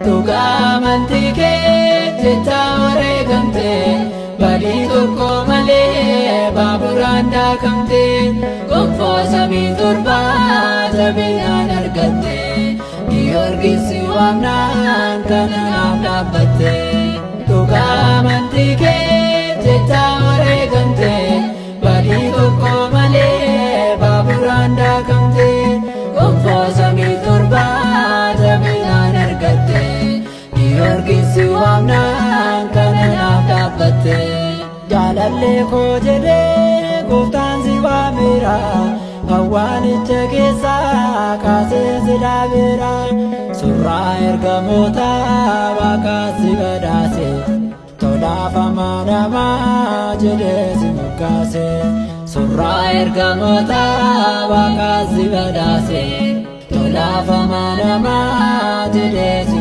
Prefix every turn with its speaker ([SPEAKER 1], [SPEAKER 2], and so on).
[SPEAKER 1] Dhugaa amantii kee jecha wareegamte badii tokko malee baaburaan daakamte gonfoo samii torbaa jabinaan argatte Giyoorgis si waamnaan kanaaf dhaabbatte. Dhugaa amantii kee jecha wareegamte badii tokko malee baaburaan daakamte gonfoo samii torbaa jabinaan argatte Giyoorgis si waamnaan kanaaf dhaabbatte. Jaalallee koo jedhee gooftaan si waameera awwaalicha keessaa kaasee si dhaabeera surraa ergamoota Waaqaa si badhaase tolaaf amanamaa jedhee si moggaase surraa ergamoota Waaqaa si badhaase tolaaf amanamaa jedhee si